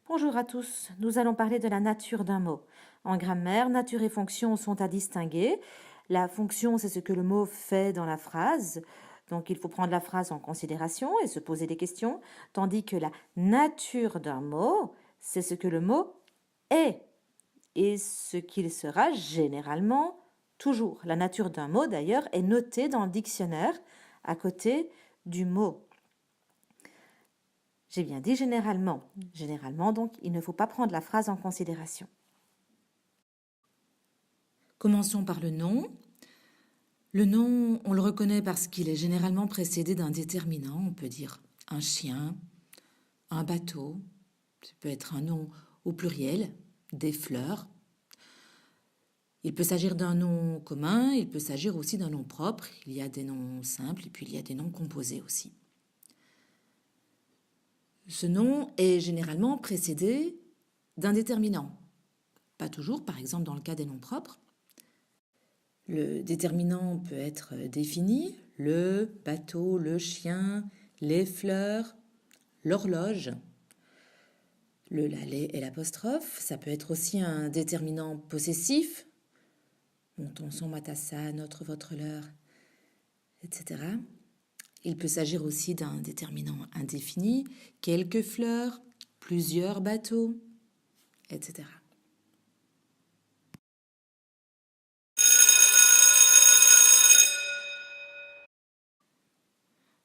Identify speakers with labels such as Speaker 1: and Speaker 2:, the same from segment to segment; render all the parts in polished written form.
Speaker 1: Bonjour à tous, nous allons parler de la nature d'un mot. En grammaire, nature et fonction sont à distinguer. La fonction, c'est ce que le mot fait dans la phrase, donc il faut prendre la phrase en considération et se poser des questions, tandis que la nature d'un mot, c'est ce que le mot est et ce qu'il sera généralement toujours. La nature d'un mot, d'ailleurs, est notée dans le dictionnaire à côté du mot. J'ai bien dit généralement. Généralement, donc, il ne faut pas prendre la phrase en considération.
Speaker 2: Commençons par le nom. Le nom, on le reconnaît parce qu'il est généralement précédé d'un déterminant. On peut dire un chien, un bateau. Ça peut être un nom au pluriel, des fleurs. Il peut s'agir d'un nom commun, il peut s'agir aussi d'un nom propre. Il y a des noms simples et puis il y a des noms composés aussi. Ce nom est généralement précédé d'un déterminant. Pas toujours, par exemple dans le cas des noms propres. Le déterminant peut être défini, le bateau, le chien, les fleurs, l'horloge, le lalet et l'apostrophe. Ça peut être aussi un déterminant possessif, mon, ton, son, ma, ta, sa, notre, votre, leur, etc. Il peut s'agir aussi d'un déterminant indéfini, quelques fleurs, plusieurs bateaux, etc.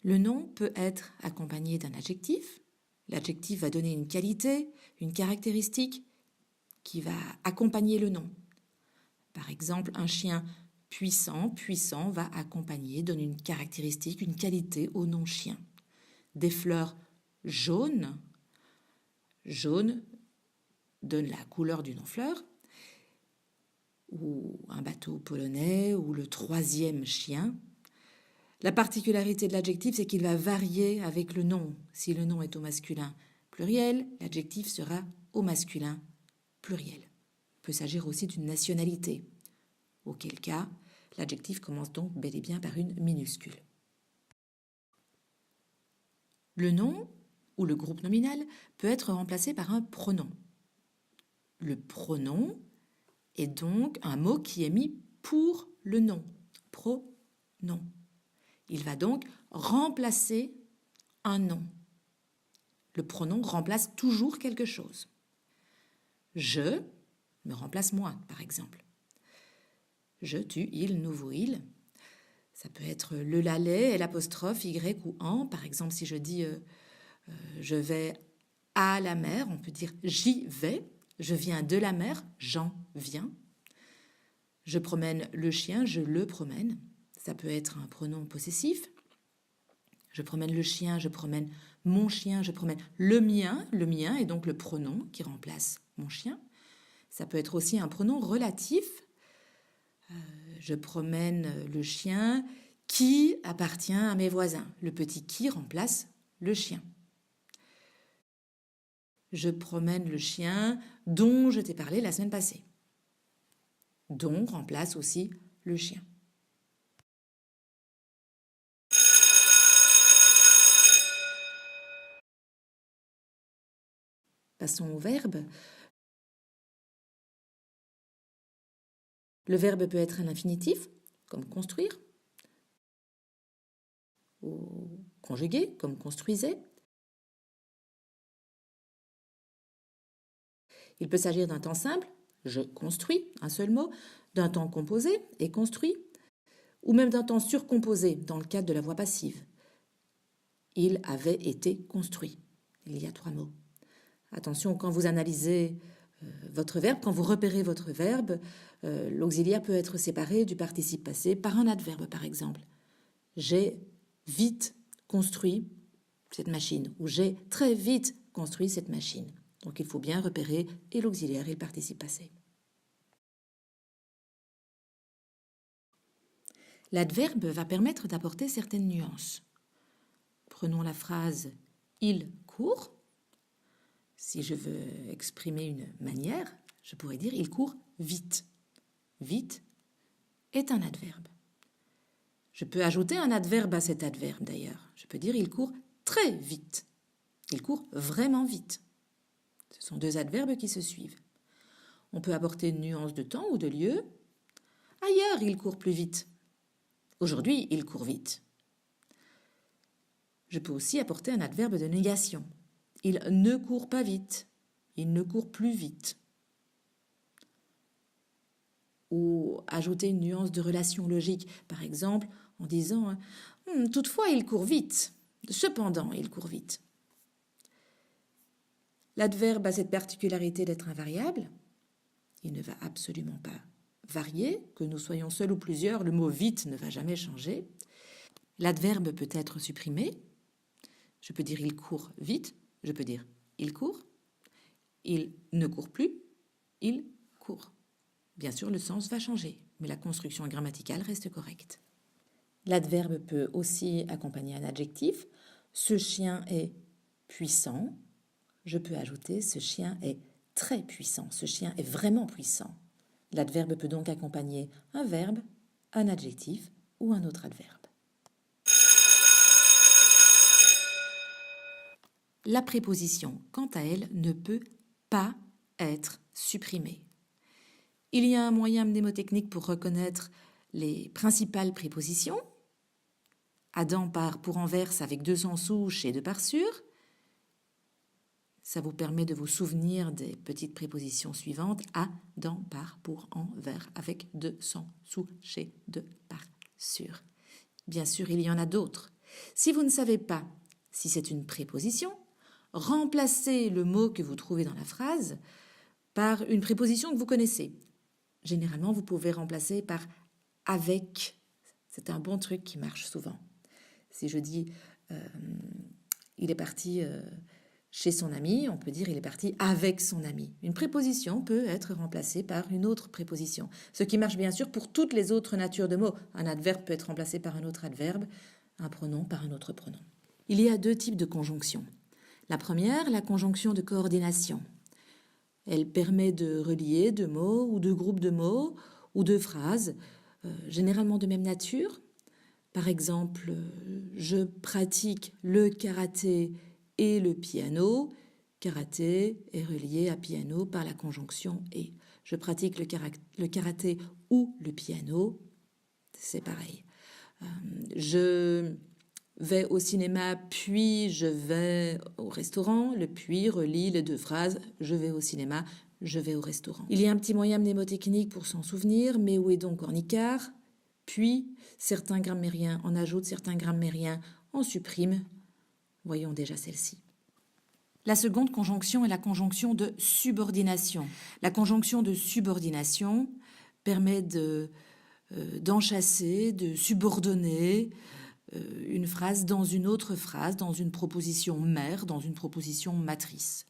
Speaker 2: Le nom peut être accompagné d'un adjectif. L'adjectif va donner une qualité, une caractéristique qui va accompagner le nom. Par exemple, un chien puissant, puissant va accompagner, donner une caractéristique, une qualité au nom chien. Des fleurs jaunes, jaune donne la couleur du nom fleur, ou un bateau polonais, ou le troisième chien. La particularité de l'adjectif, c'est qu'il va varier avec le nom. Si le nom est au masculin pluriel, l'adjectif sera au masculin pluriel. Il peut s'agir aussi d'une nationalité, auquel cas l'adjectif commence donc bel et bien par une minuscule. Le nom ou le groupe nominal peut être remplacé par un pronom. Le pronom est donc un mot qui est mis pour le nom, pronom. Il va donc remplacer un nom. Le pronom remplace toujours quelque chose. Je me remplace moi, par exemple. Je, tu, il, nous, vous, il. Ça peut être le lalet et l'apostrophe y ou en. Par exemple, si je dis je vais à la mer, on peut dire j'y vais. Je viens de la mer, j'en viens. Je promène le chien, je le promène. Ça peut être un pronom possessif. Je promène le chien, je promène mon chien, je promène le mien. Le mien est donc le pronom qui remplace mon chien. Ça peut être aussi un pronom relatif. Je promène le chien qui appartient à mes voisins. Le petit qui remplace le chien. Je promène le chien dont je t'ai parlé la semaine passée. Dont remplace aussi le chien. Passons au verbe. Le verbe peut être un infinitif, comme construire, ou conjugué, comme construisait. Il peut s'agir d'un temps simple, je construis, un seul mot, d'un temps composé, et construit, ou même d'un temps surcomposé, dans le cadre de la voix passive. Il avait été construit. Il y a 3 mots. Attention, quand vous analysez votre verbe, quand vous repérez votre verbe, l'auxiliaire peut être séparé du participe passé par un adverbe, par exemple. J'ai vite construit cette machine, ou j'ai très vite construit cette machine. Donc il faut bien repérer et l'auxiliaire et le participe passé. L'adverbe va permettre d'apporter certaines nuances. Prenons la phrase « il court ». Si je veux exprimer une manière, je pourrais dire « il court vite ». Vite est un adverbe. Je peux ajouter un adverbe à cet adverbe d'ailleurs. Je peux dire « il court très vite ». Il court vraiment vite. Ce sont deux adverbes qui se suivent. On peut apporter une nuance de temps ou de lieu. Ailleurs, il court plus vite. Aujourd'hui, il court vite. Je peux aussi apporter un adverbe de négation. Il ne court pas vite. Il ne court plus vite. Ou ajouter une nuance de relation logique, par exemple en disant « Toutefois, il court vite. Cependant, il court vite. » L'adverbe a cette particularité d'être invariable. Il ne va absolument pas varier. Que nous soyons seuls ou plusieurs, le mot « vite » ne va jamais changer. L'adverbe peut être supprimé. Je peux dire « il court vite ». Je peux dire « il court ». Il ne court plus. Il court. Bien sûr, le sens va changer, mais la construction grammaticale reste correcte. L'adverbe peut aussi accompagner un adjectif. Ce chien est puissant. Je peux ajouter ce chien est très puissant. Ce chien est vraiment puissant. L'adverbe peut donc accompagner un verbe, un adjectif ou un autre adverbe. La préposition, quant à elle, ne peut pas être supprimée. Il y a un moyen mnémotechnique pour reconnaître les principales prépositions. Adam part pour Anvers avec 200 souches et 2 parsures. Ça vous permet de vous souvenir des petites prépositions suivantes. Adam part pour Anvers avec 200 souches et 2 parsures. Bien sûr, il y en a d'autres. Si vous ne savez pas si c'est une préposition, remplacez le mot que vous trouvez dans la phrase par une préposition que vous connaissez. Généralement, vous pouvez remplacer par « avec ». C'est un bon truc qui marche souvent. Si je dis il est parti chez son ami, on peut dire il est parti avec son ami. Une préposition peut être remplacée par une autre préposition. Ce qui marche bien sûr pour toutes les autres natures de mots. Un adverbe peut être remplacé par un autre adverbe, un pronom par un autre pronom. Il y a 2 types de conjonctions. La première, la conjonction de coordination. Elle permet de relier 2 mots ou 2 groupes de mots ou 2 phrases, généralement de même nature. Par exemple, je pratique le karaté et le piano. Karaté est relié à piano par la conjonction et. Je pratique le karaté ou le piano, c'est pareil. Je vais au cinéma, puis je vais au restaurant. Le puis relie les 2 phrases. Je vais au cinéma, je vais au restaurant. Il y a un petit moyen mnémotechnique pour s'en souvenir, mais où est donc Ornicard ? Puis, certains grammairiens en ajoutent, certains grammairiens en suppriment. Voyons déjà celle-ci. La seconde conjonction est la conjonction de subordination. La conjonction de subordination permet d'enchasser, de subordonner une phrase dans une autre phrase, dans une proposition mère, dans une proposition matrice.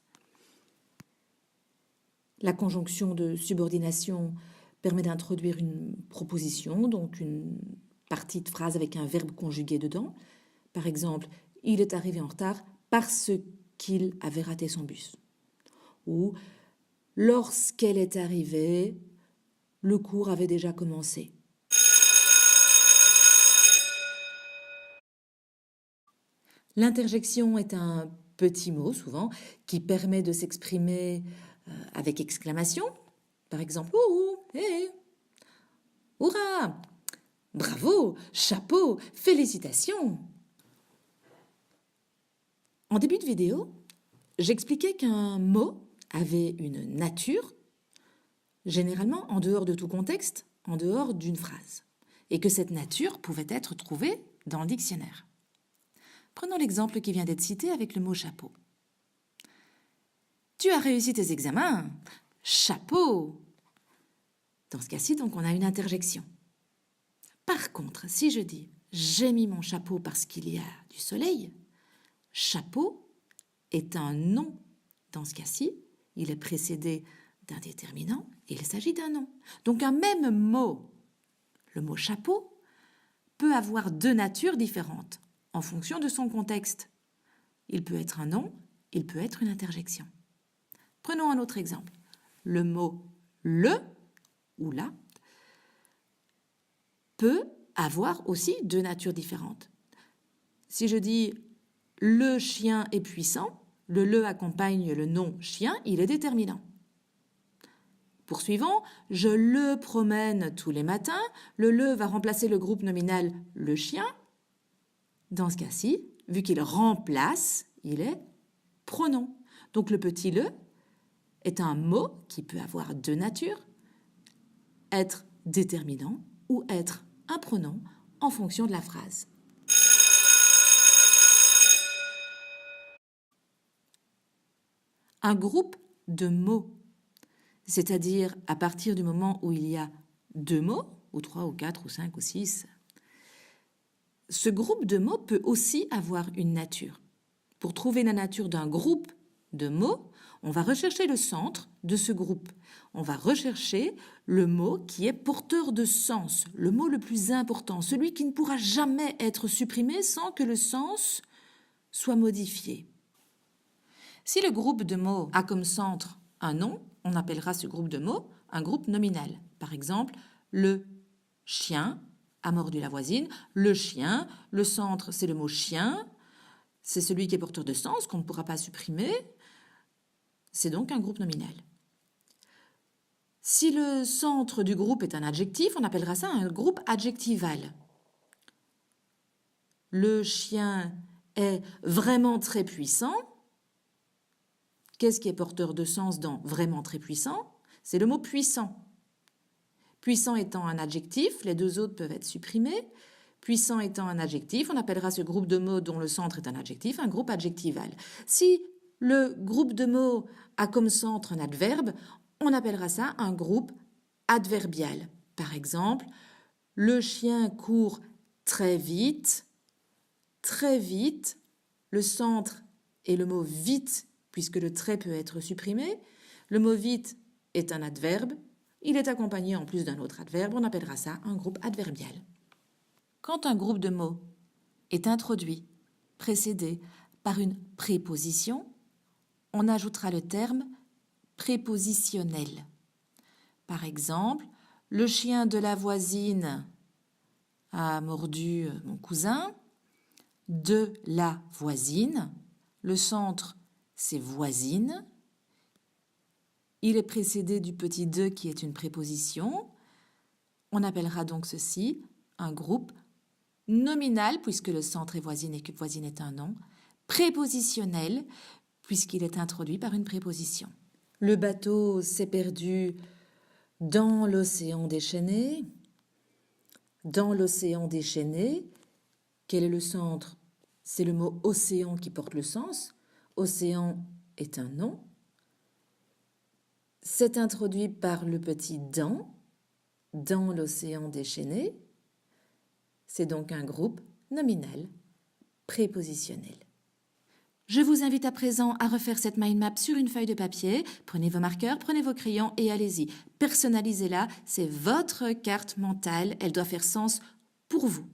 Speaker 2: La conjonction de subordination permet d'introduire une proposition, donc une partie de phrase avec un verbe conjugué dedans. Par exemple, il est arrivé en retard parce qu'il avait raté son bus. Ou lorsqu'elle est arrivée, le cours avait déjà commencé. L'interjection est un petit mot, souvent, qui permet de s'exprimer avec exclamation. Par exemple, « Ouh, hé, hurrah, bravo, chapeau, félicitations !» En début de vidéo, j'expliquais qu'un mot avait une nature, généralement en dehors de tout contexte, en dehors d'une phrase, et que cette nature pouvait être trouvée dans le dictionnaire. Prenons l'exemple qui vient d'être cité avec le mot « chapeau ». Tu as réussi tes examens, chapeau. Dans ce cas-ci, donc, on a une interjection. Par contre, si je dis « j'ai mis mon chapeau parce qu'il y a du soleil », chapeau est un nom. Dans ce cas-ci, il est précédé d'un déterminant et il s'agit d'un nom. Donc un même mot, le mot chapeau, peut avoir 2 natures différentes en fonction de son contexte. Il peut être un nom, il peut être une interjection. Prenons un autre exemple. Le mot le ou la peut avoir aussi 2 natures différentes. Si je dis le chien est puissant, le accompagne le nom chien, il est déterminant. Poursuivons, je le promène tous les matins. Le va remplacer le groupe nominal le chien. Dans ce cas-ci, vu qu'il remplace, il est pronom. Donc le petit le est un mot qui peut avoir deux natures, être déterminant ou être un pronom en fonction de la phrase. Un groupe de mots, c'est-à-dire à partir du moment où il y a deux mots, ou trois, ou quatre, ou cinq, ou six. Ce groupe de mots peut aussi avoir une nature. Pour trouver la nature d'un groupe de mots, on va rechercher le centre de ce groupe. On va rechercher le mot qui est porteur de sens, le mot le plus important, celui qui ne pourra jamais être supprimé sans que le sens soit modifié. Si le groupe de mots a comme centre un nom, on appellera ce groupe de mots un groupe nominal. Par exemple, le chien a mordu la voisine. Le chien, le centre, c'est le mot chien. C'est celui qui est porteur de sens, qu'on ne pourra pas supprimer. C'est donc un groupe nominal. Si le centre du groupe est un adjectif, on appellera ça un groupe adjectival. Le chien est vraiment très puissant. Qu'est-ce qui est porteur de sens dans vraiment très puissant? C'est le mot puissant. Puissant étant un adjectif, les deux autres peuvent être supprimés. Puissant étant un adjectif, on appellera ce groupe de mots dont le centre est un adjectif un groupe adjectival. Si le groupe de mots a comme centre un adverbe, on appellera ça un groupe adverbial. Par exemple, le chien court très vite. Très vite, le centre est le mot vite, puisque le trait peut être supprimé. Le mot vite est un adverbe. Il est accompagné en plus d'un autre adverbe. On appellera ça un groupe adverbial. Quand un groupe de mots est introduit, précédé par une préposition, on ajoutera le terme prépositionnel. Par exemple, le chien de la voisine a mordu mon cousin. De la voisine, le centre c'est voisine. Il est précédé du petit de qui est une préposition. On appellera donc ceci un groupe nominal puisque le centre est voisine et que voisine est un nom, prépositionnel puisqu'il est introduit par une préposition. Le bateau s'est perdu dans l'océan déchaîné. Dans l'océan déchaîné, quel est le centre? C'est le mot océan qui porte le sens. Océan est un nom. C'est introduit par le petit dans l'océan déchaîné. C'est donc un groupe nominal prépositionnel. Je vous invite à présent à refaire cette mind map sur une feuille de papier. Prenez vos marqueurs, prenez vos crayons et allez-y. Personnalisez-la, c'est votre carte mentale, elle doit faire sens pour vous.